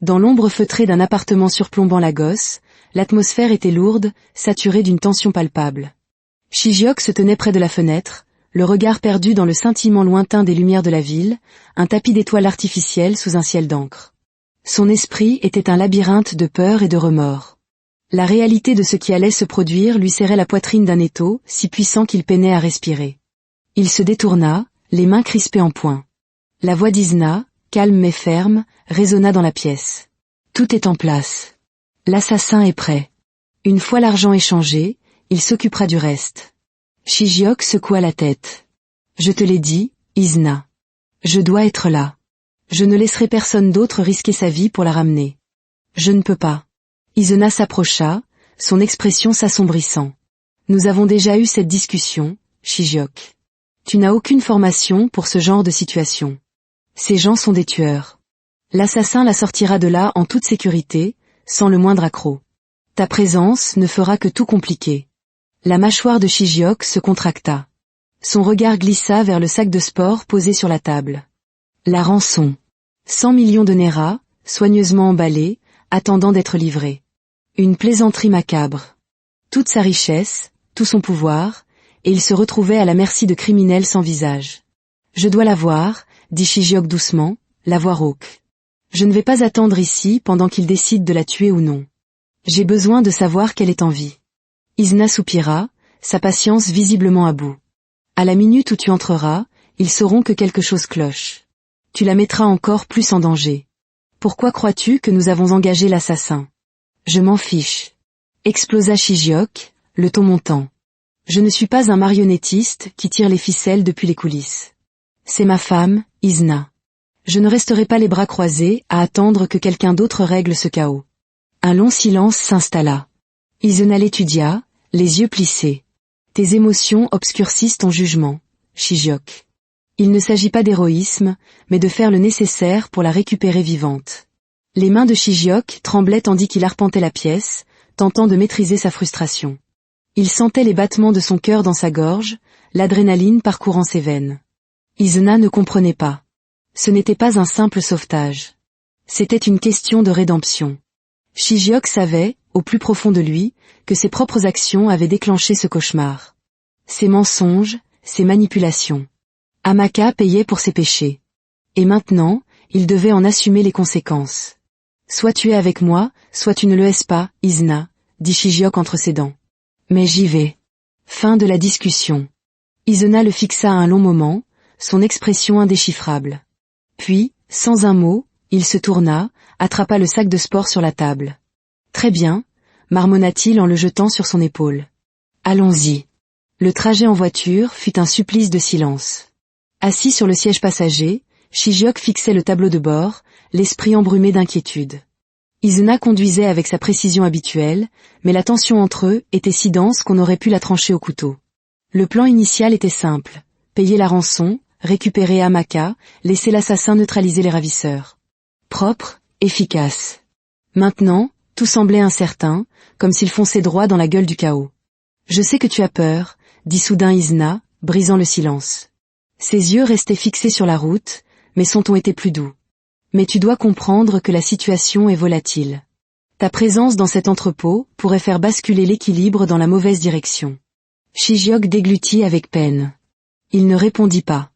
Dans l'ombre feutrée d'un appartement surplombant Lagos, l'atmosphère était lourde, saturée d'une tension palpable. Shijiok se tenait près de la fenêtre, le regard perdu dans le scintillement lointain des lumières de la ville, un tapis d'étoiles artificielles sous un ciel d'encre. Son esprit était un labyrinthe de peur et de remords. La réalité de ce qui allait se produire lui serrait la poitrine d'un étau, si puissant qu'il peinait à respirer. Il se détourna, les mains crispées en poing. La voix d'Isna, calme mais ferme, résonna dans la pièce. Tout est en place. L'assassin est prêt. Une fois l'argent échangé, il s'occupera du reste. Shijiok secoua la tête. Je te l'ai dit, Isna. Je dois être là. Je ne laisserai personne d'autre risquer sa vie pour la ramener. Je ne peux pas. Isna s'approcha, son expression s'assombrissant. Nous avons déjà eu cette discussion, Shijiok. Tu n'as aucune formation pour ce genre de situation. Ces gens sont des tueurs. L'assassin la sortira de là en toute sécurité, sans le moindre accroc. Ta présence ne fera que tout compliquer. La mâchoire de Shijiok se contracta. Son regard glissa vers le sac de sport posé sur la table. La rançon. 100 millions de Nera, soigneusement emballés, attendant d'être livrés. Une plaisanterie macabre. Toute sa richesse, tout son pouvoir, et il se retrouvait à la merci de criminels sans visage. Je dois la voir, dit Shijiok doucement, la voix rauque. Je ne vais pas attendre ici pendant qu'il décide de la tuer ou non. J'ai besoin de savoir qu'elle est en vie. Isna soupira, sa patience visiblement à bout. À la minute où tu entreras, ils sauront que quelque chose cloche. Tu la mettras encore plus en danger. Pourquoi crois-tu que nous avons engagé l'assassin? Je m'en fiche. Explosa Shijiok, le ton montant. Je ne suis pas un marionnettiste qui tire les ficelles depuis les coulisses. C'est ma femme, Isna. Je ne resterai pas les bras croisés à attendre que quelqu'un d'autre règle ce chaos. Un long silence s'installa. Isna l'étudia, les yeux plissés. Tes émotions obscurcissent ton jugement, Shijiok. Il ne s'agit pas d'héroïsme, mais de faire le nécessaire pour la récupérer vivante. Les mains de Shijiok tremblaient tandis qu'il arpentait la pièce, tentant de maîtriser sa frustration. Il sentait les battements de son cœur dans sa gorge, l'adrénaline parcourant ses veines. Isna ne comprenait pas. Ce n'était pas un simple sauvetage. C'était une question de rédemption. Shijiok savait, au plus profond de lui, que ses propres actions avaient déclenché ce cauchemar. Ses mensonges, ses manipulations. Amaka payait pour ses péchés. Et maintenant, il devait en assumer les conséquences. Soit tu es avec moi, soit tu ne le es pas, Isna, dit Shijiok entre ses dents. Mais j'y vais. Fin de la discussion. Isna le fixa un long moment, son expression indéchiffrable. Puis, sans un mot, il se tourna, attrapa le sac de sport sur la table. Très bien, marmonna-t-il en le jetant sur son épaule. Allons-y. Le trajet en voiture fut un supplice de silence. Assis sur le siège passager, Shijiok fixait le tableau de bord, l'esprit embrumé d'inquiétude. Isna conduisait avec sa précision habituelle, mais la tension entre eux était si dense qu'on aurait pu la trancher au couteau. Le plan initial était simple, payer la rançon, récupérer Amaka, laisser l'assassin neutraliser les ravisseurs. Propre, efficace. Maintenant, tout semblait incertain, comme s'il fonçait droit dans la gueule du chaos. Je sais que tu as peur, dit soudain Isna, brisant le silence. Ses yeux restaient fixés sur la route, mais son ton était plus doux. Mais tu dois comprendre que la situation est volatile. Ta présence dans cet entrepôt pourrait faire basculer l'équilibre dans la mauvaise direction. Shijiok déglutit avec peine. Il ne répondit pas.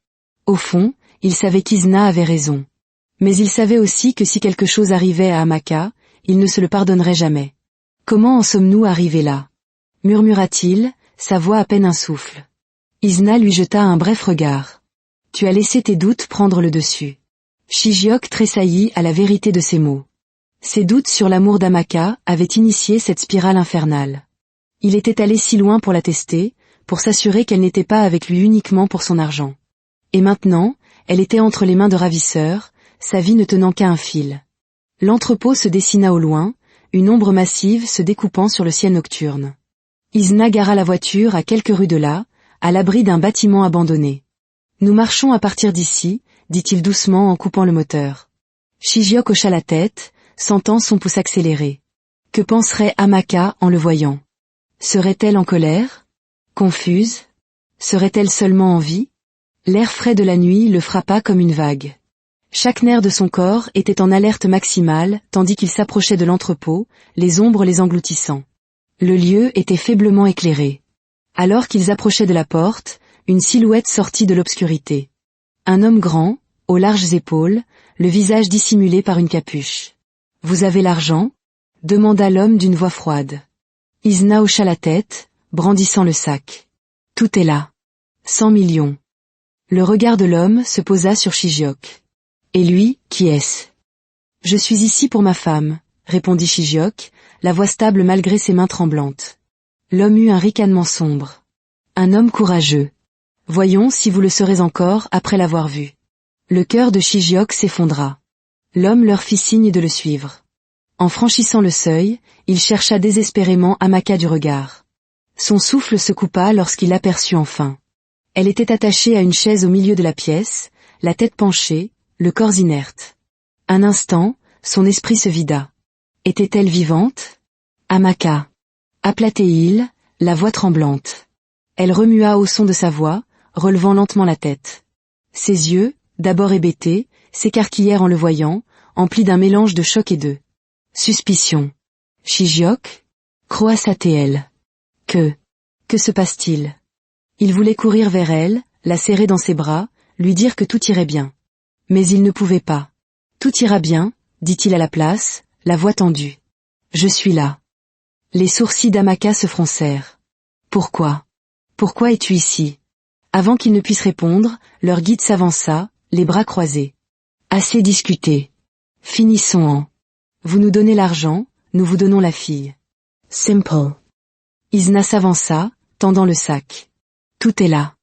Au fond, il savait qu'Isna avait raison. Mais il savait aussi que si quelque chose arrivait à Amaka, il ne se le pardonnerait jamais. Comment en sommes-nous arrivés là? Murmura-t-il, sa voix à peine un souffle. Isna lui jeta un bref regard. Tu as laissé tes doutes prendre le dessus. Shijiok tressaillit à la vérité de ces mots. Ses doutes sur l'amour d'Amaka avaient initié cette spirale infernale. Il était allé si loin pour la tester, pour s'assurer qu'elle n'était pas avec lui uniquement pour son argent. Et maintenant, elle était entre les mains de ravisseurs, sa vie ne tenant qu'à un fil. L'entrepôt se dessina au loin, une ombre massive se découpant sur le ciel nocturne. Isna gara la voiture à quelques rues de là, à l'abri d'un bâtiment abandonné. Nous marchons à partir d'ici, dit-il doucement en coupant le moteur. Shijiok hocha la tête, sentant son pouce accélérer. Que penserait Amaka en le voyant? Serait-elle en colère? Confuse? Serait-elle seulement en vie? L'air frais de la nuit le frappa comme une vague. Chaque nerf de son corps était en alerte maximale, tandis qu'il s'approchait de l'entrepôt, les ombres les engloutissant. Le lieu était faiblement éclairé. Alors qu'ils approchaient de la porte, une silhouette sortit de l'obscurité. Un homme grand, aux larges épaules, le visage dissimulé par une capuche. « Vous avez l'argent ?» demanda l'homme d'une voix froide. Isna hocha la tête, brandissant le sac. « Tout est là. 100 millions. » Le regard de l'homme se posa sur Shijiok. « Et lui, qui est-ce ?»« Je suis ici pour ma femme, » répondit Shijiok, la voix stable malgré ses mains tremblantes. L'homme eut un ricanement sombre. « Un homme courageux. Voyons si vous le serez encore après l'avoir vu. » Le cœur de Shijiok s'effondra. L'homme leur fit signe de le suivre. En franchissant le seuil, il chercha désespérément Amaka du regard. Son souffle se coupa lorsqu'il l'aperçut enfin. Elle était attachée à une chaise au milieu de la pièce, la tête penchée, le corps inerte. Un instant, son esprit se vida. Était-elle vivante? Amaka. Appela-t-il, la voix tremblante. Elle remua au son de sa voix, relevant lentement la tête. Ses yeux, d'abord hébétés, s'écarquillèrent en le voyant, emplis d'un mélange de choc et de suspicion. Shijiok? Croassa-t-elle. Que se passe-t-il? Il voulait courir vers elle, la serrer dans ses bras, lui dire que tout irait bien. Mais il ne pouvait pas. Tout ira bien, dit-il à la place, la voix tendue. Je suis là. Les sourcils d'Amaka se froncèrent. Pourquoi? Pourquoi es-tu ici? Avant qu'ils ne puissent répondre, leur guide s'avança, les bras croisés. Assez discuté. Finissons en. Vous nous donnez l'argent, nous vous donnons la fille. Simple. Isna s'avança, tendant le sac. Tout est là.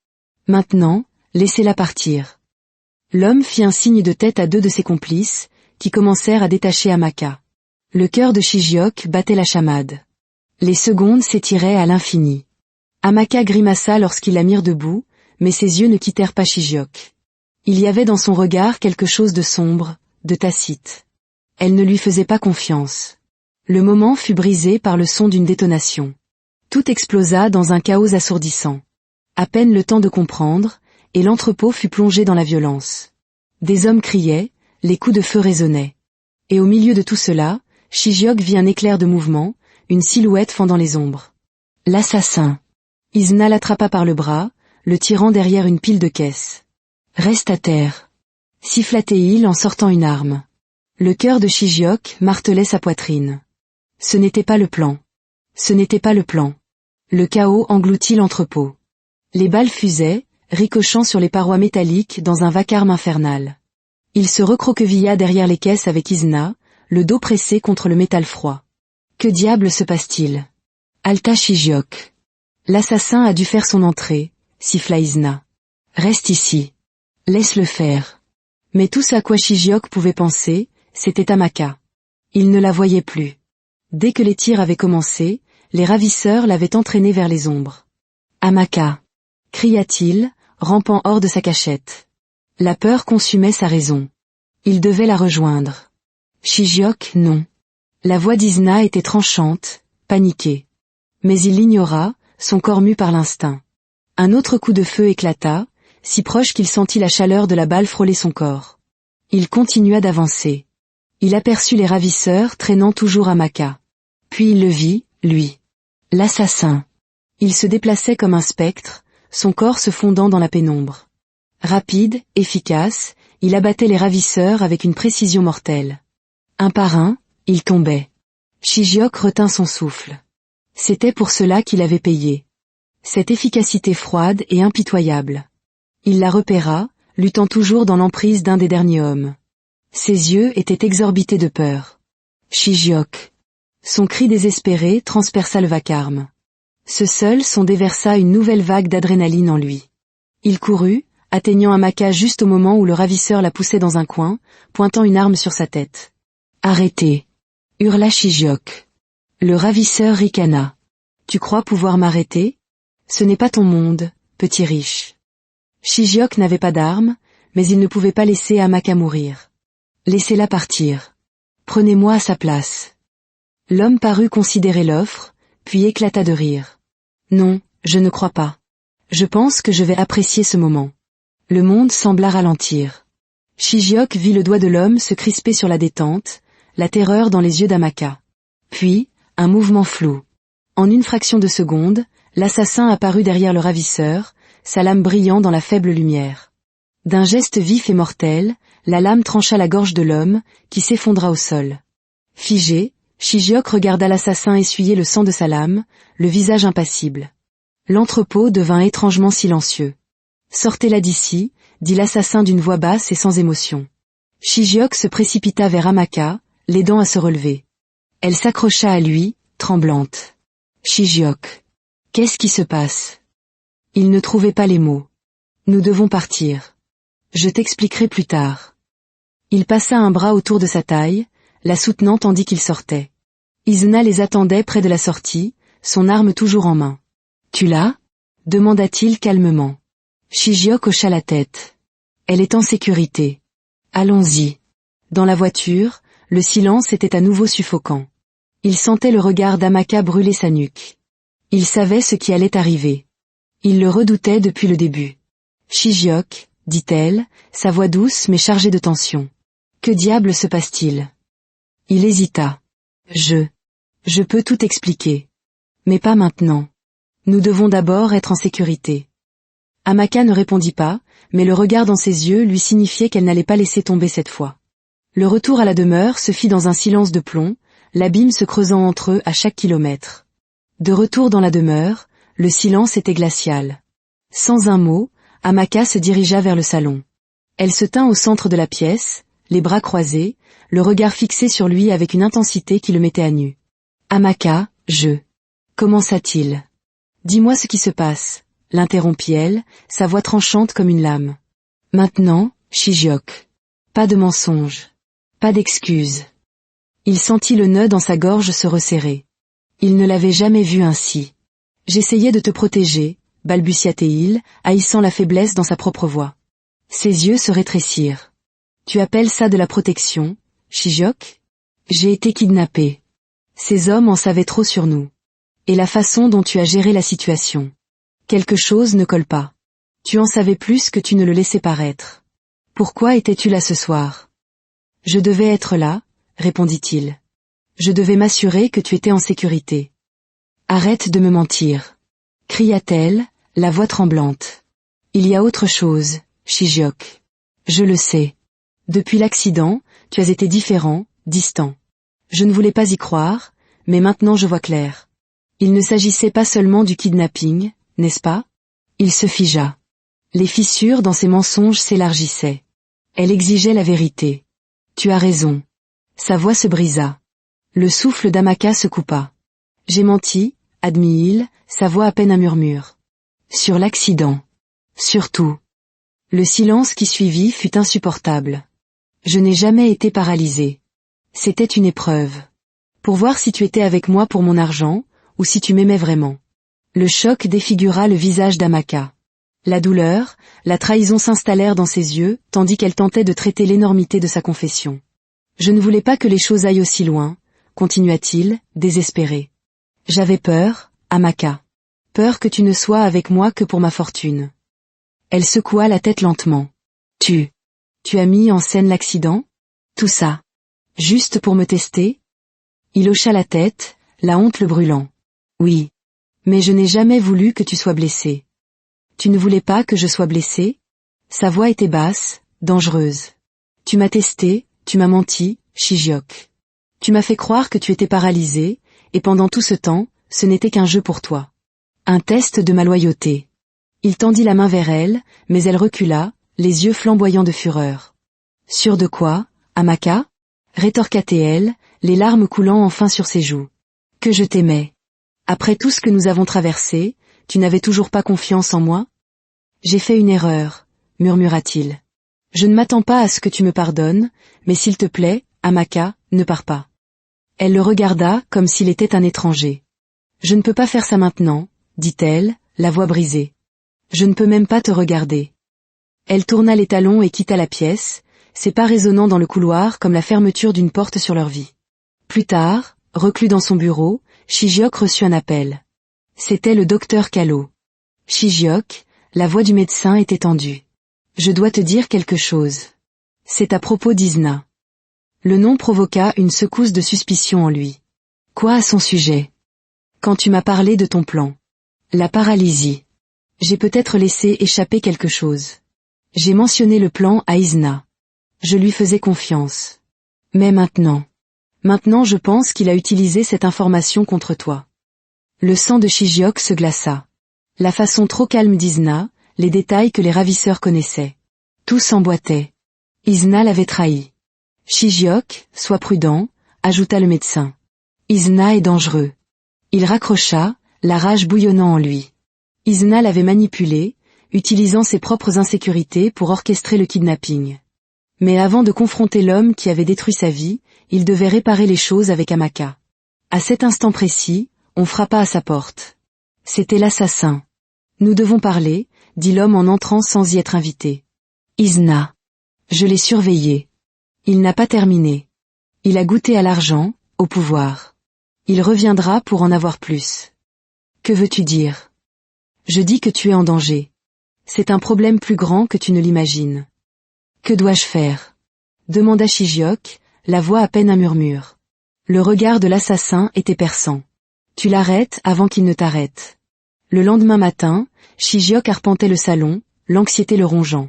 Maintenant, laissez-la partir. L'homme fit un signe de tête à deux de ses complices, qui commencèrent à détacher Amaka. Le cœur de Shijiok battait la chamade. Les secondes s'étiraient à l'infini. Amaka grimaça lorsqu'ils la mirent debout, mais ses yeux ne quittèrent pas Shijiok. Il y avait dans son regard quelque chose de sombre, de tacite. Elle ne lui faisait pas confiance. Le moment fut brisé par le son d'une détonation. Tout explosa dans un chaos assourdissant. À peine le temps de comprendre, et l'entrepôt fut plongé dans la violence. Des hommes criaient, les coups de feu résonnaient. Et au milieu de tout cela, Shijiok vit un éclair de mouvement, une silhouette fendant les ombres. L'assassin. Isna l'attrapa par le bras, le tirant derrière une pile de caisses. Reste à terre. Siffla-t-il en sortant une arme. Le cœur de Shijiok martelait sa poitrine. Ce n'était pas le plan. Ce n'était pas le plan. Le chaos engloutit l'entrepôt. Les balles fusaient, ricochant sur les parois métalliques dans un vacarme infernal. Il se recroquevilla derrière les caisses avec Isna, le dos pressé contre le métal froid. Que diable se passe-t-il? Halta Shijiok. L'assassin a dû faire son entrée, siffla Isna. Reste ici. Laisse-le faire. Mais tout ce à quoi Shijiok pouvait penser, c'était Amaka. Il ne la voyait plus. Dès que les tirs avaient commencé, les ravisseurs l'avaient entraînée vers les ombres. Amaka, cria-t-il, rampant hors de sa cachette. La peur consumait sa raison. Il devait la rejoindre. Shijiok, non. La voix d'Isna était tranchante, paniquée. Mais il l'ignora, son corps mu par l'instinct. Un autre coup de feu éclata, si proche qu'il sentit la chaleur de la balle frôler son corps. Il continua d'avancer. Il aperçut les ravisseurs traînant toujours Amaka. Puis il le vit, lui. L'assassin. Il se déplaçait comme un spectre, son corps se fondant dans la pénombre. Rapide, efficace, il abattait les ravisseurs avec une précision mortelle. Un par un, il tombait. Shijiok retint son souffle. C'était pour cela qu'il avait payé. Cette efficacité froide et impitoyable. Il la repéra, luttant toujours dans l'emprise d'un des derniers hommes. Ses yeux étaient exorbités de peur. Shijiok. Son cri désespéré transperça le vacarme. Ce seul son déversa une nouvelle vague d'adrénaline en lui. Il courut, atteignant Amaka juste au moment où le ravisseur la poussait dans un coin, pointant une arme sur sa tête. « Arrêtez !» hurla Shijiok. Le ravisseur ricana. « Tu crois pouvoir m'arrêter? Ce n'est pas ton monde, petit riche. » Shijiok n'avait pas d'arme, mais il ne pouvait pas laisser Amaka mourir. « Laissez-la partir. Prenez-moi à sa place. » L'homme parut considérer l'offre, puis éclata de rire. « Non, je ne crois pas. Je pense que je vais apprécier ce moment. » Le monde sembla ralentir. Shijiok vit le doigt de l'homme se crisper sur la détente, la terreur dans les yeux d'Amaka. Puis, un mouvement flou. En une fraction de seconde, l'assassin apparut derrière le ravisseur, sa lame brillant dans la faible lumière. D'un geste vif et mortel, la lame trancha la gorge de l'homme, qui s'effondra au sol. Figé, Shijiok regarda l'assassin essuyer le sang de sa lame, le visage impassible. L'entrepôt devint étrangement silencieux. « Sortez-la d'ici », dit l'assassin d'une voix basse et sans émotion. Shijiok se précipita vers Amaka, l'aidant à se relever. Elle s'accrocha à lui, tremblante. « Shijiok. Qu'est-ce qui se passe ?» Il ne trouvait pas les mots. « Nous devons partir. Je t'expliquerai plus tard. » Il passa un bras autour de sa taille, la soutenant tandis qu'il sortait. Izna les attendait près de la sortie, son arme toujours en main. « Tu l'as » demanda-t-il calmement. Shijiok hocha la tête. « Elle est en sécurité. Allons-y. » Dans la voiture, le silence était à nouveau suffocant. Il sentait le regard d'Amaka brûler sa nuque. Il savait ce qui allait arriver. Il le redoutait depuis le début. « Shijiok, » dit-elle, sa voix douce mais chargée de tension. « Que diable se passe-t-il » Il hésita. « Je peux tout expliquer. Mais pas maintenant. Nous devons d'abord être en sécurité. » Amaka ne répondit pas, mais le regard dans ses yeux lui signifiait qu'elle n'allait pas laisser tomber cette fois. Le retour à la demeure se fit dans un silence de plomb, l'abîme se creusant entre eux à chaque kilomètre. De retour dans la demeure, le silence était glacial. Sans un mot, Amaka se dirigea vers le salon. Elle se tint au centre de la pièce, les bras croisés, le regard fixé sur lui avec une intensité qui le mettait à nu. « Amaka, commença-t-il. « Dis-moi ce qui se passe, » l'interrompit-elle, sa voix tranchante comme une lame. « Maintenant, Shijiok. Pas de mensonges. Pas d'excuses. » Il sentit le nœud dans sa gorge se resserrer. Il ne l'avait jamais vu ainsi. « J'essayais de te protéger, » balbutia-t-il, haïssant la faiblesse dans sa propre voix. Ses yeux se rétrécirent. « Tu appelles ça de la protection, Shijiok ? J'ai été kidnappé. Ces hommes en savaient trop sur nous. Et la façon dont tu as géré la situation. Quelque chose ne colle pas. Tu en savais plus que tu ne le laissais paraître. Pourquoi étais-tu là ce soir ? » « Je devais être là, » répondit-il. « Je devais m'assurer que tu étais en sécurité. »« Arrête de me mentir » cria-t-elle, la voix tremblante. « Il y a autre chose, Shijiok. Je le sais. Depuis l'accident, tu as été différent, distant. Je ne voulais pas y croire, mais maintenant je vois clair. Il ne s'agissait pas seulement du kidnapping, n'est-ce pas ? » Il se figea. Les fissures dans ses mensonges s'élargissaient. Elle exigeait la vérité. « Tu as raison. » Sa voix se brisa. Le souffle d'Amaka se coupa. « J'ai menti, » admit-il, sa voix à peine un murmure. « Sur l'accident. Surtout. » Le silence qui suivit fut insupportable. « Je n'ai jamais été paralysé. C'était une épreuve. Pour voir si tu étais avec moi pour mon argent, ou si tu m'aimais vraiment. » Le choc défigura le visage d'Amaka. La douleur, la trahison s'installèrent dans ses yeux, tandis qu'elle tentait de traiter l'énormité de sa confession. « Je ne voulais pas que les choses aillent aussi loin, » continua-t-il, désespéré. « J'avais peur, Amaka. Peur que tu ne sois avec moi que pour ma fortune. » Elle secoua la tête lentement. « Tu as mis en scène l'accident ? Tout ça. Juste pour me tester ? » Il hocha la tête, la honte le brûlant. « Oui. Mais je n'ai jamais voulu que tu sois blessé. » « Tu ne voulais pas que je sois blessé ? » Sa voix était basse, dangereuse. « Tu m'as testé, tu m'as menti, Shijiok. Tu m'as fait croire que tu étais paralysé, et pendant tout ce temps, ce n'était qu'un jeu pour toi. Un test de ma loyauté. » Il tendit la main vers elle, mais elle recula, les yeux flamboyants de fureur. « Sûre de quoi, Amaka ? » rétorqua-t-elle, les larmes coulant enfin sur ses joues. « Que je t'aimais. Après tout ce que nous avons traversé, tu n'avais toujours pas confiance en moi ? » « J'ai fait une erreur, » murmura-t-il. « Je ne m'attends pas à ce que tu me pardonnes, mais s'il te plaît, Amaka, ne pars pas. » Elle le regarda comme s'il était un étranger. « Je ne peux pas faire ça maintenant, » dit-elle, la voix brisée. « Je ne peux même pas te regarder. » Elle tourna les talons et quitta la pièce, ses pas résonnant dans le couloir comme la fermeture d'une porte sur leur vie. Plus tard, reclus dans son bureau, Shijiok reçut un appel. C'était le docteur Kalo. « Shijiok, » la voix du médecin était tendue. « Je dois te dire quelque chose. » C'est à propos d'Isna. Le nom provoqua une secousse de suspicion en lui. Quoi à son sujet? Quand tu m'as parlé de ton plan. La paralysie. J'ai peut-être laissé échapper quelque chose. J'ai mentionné le plan à Isna. Je lui faisais confiance. Mais maintenant je pense qu'il a utilisé cette information contre toi. Le sang de Shijiok se glaça. La façon trop calme d'Isna, les détails que les ravisseurs connaissaient. Tout s'emboîtait. Isna l'avait trahi. Shijiok, sois prudent, ajouta le médecin. Isna est dangereux. Il raccrocha, la rage bouillonnant en lui. Isna l'avait manipulé, utilisant ses propres insécurités pour orchestrer le kidnapping. Mais avant de confronter l'homme qui avait détruit sa vie, il devait réparer les choses avec Amaka. À cet instant précis, on frappa à sa porte. C'était l'assassin. Nous devons parler, dit l'homme en entrant sans y être invité. Isna. Je l'ai surveillé. Il n'a pas terminé. Il a goûté à l'argent, au pouvoir. Il reviendra pour en avoir plus. Que veux-tu dire? Je dis que tu es en danger. C'est un problème plus grand que tu ne l'imagines. Que dois-je faire? Demanda Shijiok, la voix à peine un murmure. Le regard de l'assassin était perçant. Tu l'arrêtes avant qu'il ne t'arrête. Le lendemain matin, Shijiok arpentait le salon, l'anxiété le rongeant.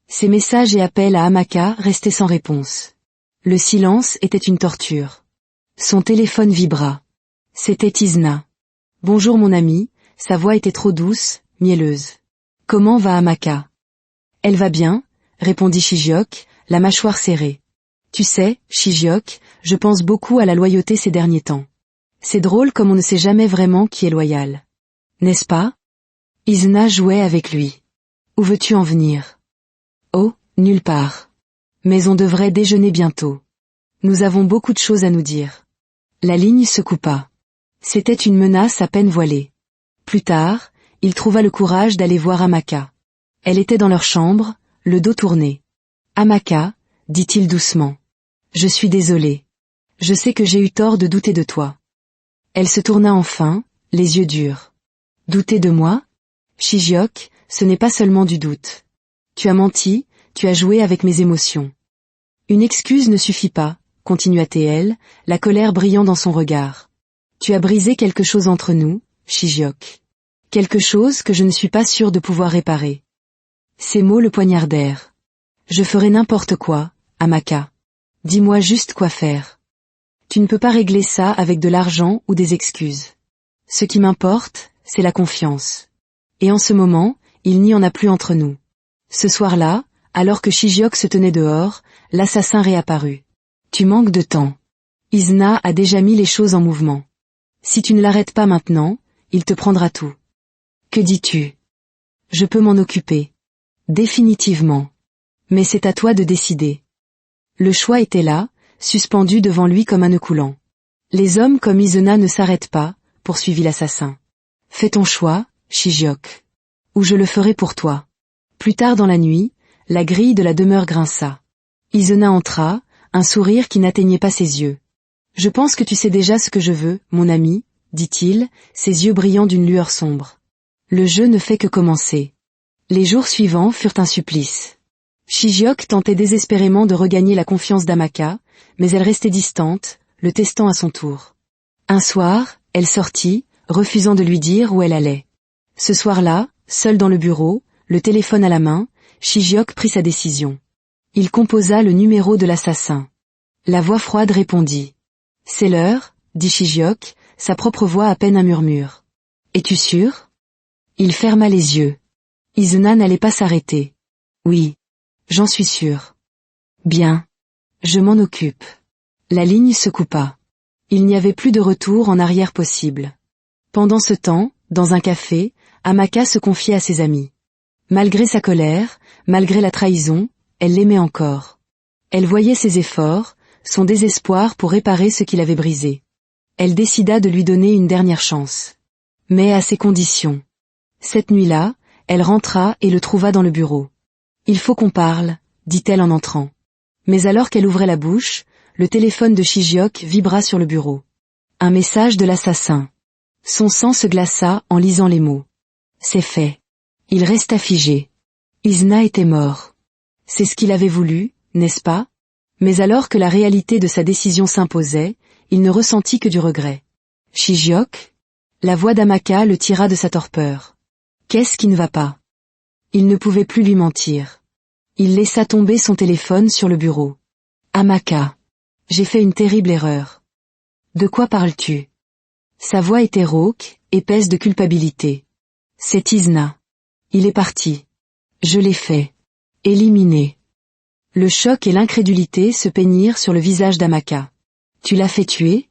Ses messages et appels à Amaka restaient sans réponse. Le silence était une torture. Son téléphone vibra. C'était Isna. Bonjour mon ami, sa voix était trop douce, mielleuse. Comment va Amaka? Elle va bien, répondit Shijiok, la mâchoire serrée. Tu sais, Shijiok, je pense beaucoup à la loyauté ces derniers temps. C'est drôle comme on ne sait jamais vraiment qui est loyal. N'est-ce pas? Isna jouait avec lui. Où veux-tu en venir? Oh, nulle part. Mais on devrait déjeuner bientôt. Nous avons beaucoup de choses à nous dire. La ligne se coupa. C'était une menace à peine voilée. Plus tard, il trouva le courage d'aller voir Amaka. Elle était dans leur chambre, le dos tourné. Amaka, dit-il doucement. Je suis désolé. Je sais que j'ai eu tort de douter de toi. Elle se tourna enfin, les yeux durs. Douter de moi? Shijiok, ce n'est pas seulement du doute. Tu as menti, tu as joué avec mes émotions. Une excuse ne suffit pas, continua-t-elle, la colère brillant dans son regard. Tu as brisé quelque chose entre nous, Shijiok. Quelque chose que je ne suis pas sûre de pouvoir réparer. Ces mots le poignardèrent. Je ferai n'importe quoi, Amaka. Dis-moi juste quoi faire. Tu ne peux pas régler ça avec de l'argent ou des excuses. Ce qui m'importe, c'est la confiance. Et en ce moment, il n'y en a plus entre nous. Ce soir-là, alors que Shijiok se tenait dehors, l'assassin réapparut. Tu manques de temps. Isna a déjà mis les choses en mouvement. Si tu ne l'arrêtes pas maintenant, il te prendra tout. Que dis-tu? Je peux m'en occuper. Définitivement. Mais c'est à toi de décider. Le choix était là, suspendu devant lui comme un nœud coulant. Les hommes comme Isna ne s'arrêtent pas, poursuivit l'assassin. Fais ton choix, Shijiok. Ou je le ferai pour toi. Plus tard dans la nuit, la grille de la demeure grinça. Isna entra, un sourire qui n'atteignait pas ses yeux. Je pense que tu sais déjà ce que je veux, mon ami, dit-il, ses yeux brillant d'une lueur sombre. Le jeu ne fait que commencer. Les jours suivants furent un supplice. Shijiok tentait désespérément de regagner la confiance d'Amaka, mais elle restait distante, le testant à son tour. Un soir, elle sortit, refusant de lui dire où elle allait. Ce soir-là, seul dans le bureau, le téléphone à la main, Shijiok prit sa décision. Il composa le numéro de l'assassin. La voix froide répondit. « C'est l'heure, dit Shijiok, sa propre voix à peine un murmure. « Es-tu sûr ?» Il ferma les yeux. Isna n'allait pas s'arrêter. « Oui. J'en suis sûr. »« Bien. Je m'en occupe. » La ligne se coupa. Il n'y avait plus de retour en arrière possible. Pendant ce temps, dans un café, Amaka se confiait à ses amis. Malgré sa colère, malgré la trahison, elle l'aimait encore. Elle voyait ses efforts, son désespoir pour réparer ce qu'il avait brisé. Elle décida de lui donner une dernière chance. Mais à ses conditions. Cette nuit-là, elle rentra et le trouva dans le bureau. « Il faut qu'on parle, dit-elle en entrant. Mais alors qu'elle ouvrait la bouche, le téléphone de Shijiok vibra sur le bureau. Un message de l'assassin. Son sang se glaça en lisant les mots. C'est fait. Il resta figé. Isna était mort. C'est ce qu'il avait voulu, n'est-ce pas? Mais alors que la réalité de sa décision s'imposait, il ne ressentit que du regret. Shijiok? La voix d'Amaka le tira de sa torpeur. Qu'est-ce qui ne va pas? Il ne pouvait plus lui mentir. Il laissa tomber son téléphone sur le bureau. Amaka. J'ai fait une terrible erreur. De quoi parles-tu? Sa voix était rauque, épaisse de culpabilité. C'est Isna. Il est parti. Je l'ai fait. Éliminé. Le choc et l'incrédulité se peignirent sur le visage d'Amaka. Tu l'as fait tuer?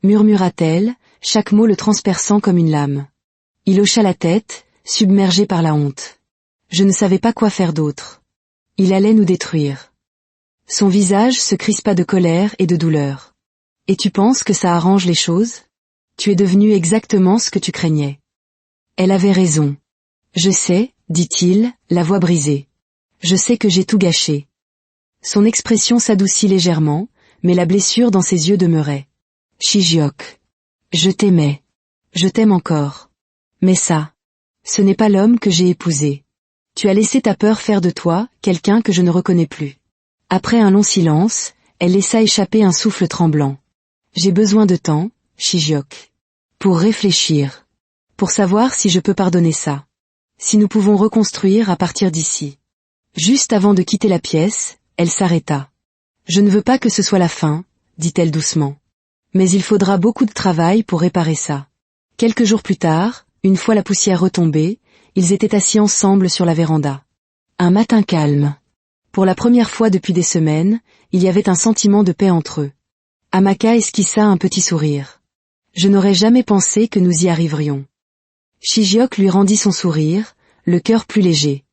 Murmura-t-elle, chaque mot le transperçant comme une lame. Il hocha la tête, submergé par la honte. Je ne savais pas quoi faire d'autre. Il allait nous détruire. Son visage se crispa de colère et de douleur. Et tu penses que ça arrange les choses? Tu es devenu exactement ce que tu craignais. Elle avait raison. Je sais, dit-il, la voix brisée. Je sais que j'ai tout gâché. Son expression s'adoucit légèrement, mais la blessure dans ses yeux demeurait. Shijiok. Je t'aimais. Je t'aime encore. Mais ça, ce n'est pas l'homme que j'ai épousé. Tu as laissé ta peur faire de toi quelqu'un que je ne reconnais plus. Après un long silence, elle laissa échapper un souffle tremblant. J'ai besoin de temps, Shijiok. Pour réfléchir. Pour savoir si je peux pardonner ça. Si nous pouvons reconstruire à partir d'ici. Juste avant de quitter la pièce, elle s'arrêta. Je ne veux pas que ce soit la fin, dit-elle doucement. Mais il faudra beaucoup de travail pour réparer ça. Quelques jours plus tard, une fois la poussière retombée, ils étaient assis ensemble sur la véranda. Un matin calme. Pour la première fois depuis des semaines, il y avait un sentiment de paix entre eux. Amaka esquissa un petit sourire. Je n'aurais jamais pensé que nous y arriverions. Shijiok lui rendit son sourire, le cœur plus léger.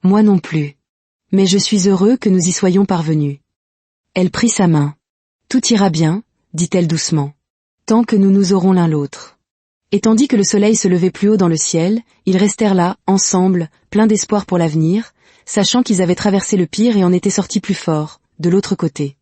Moi non plus. Mais je suis heureux que nous y soyons parvenus. Elle prit sa main. Tout ira bien, dit-elle doucement. Tant que nous nous aurons l'un l'autre. Et tandis que le soleil se levait plus haut dans le ciel, ils restèrent là, ensemble, pleins d'espoir pour l'avenir, sachant qu'ils avaient traversé le pire et en étaient sortis plus forts, de l'autre côté.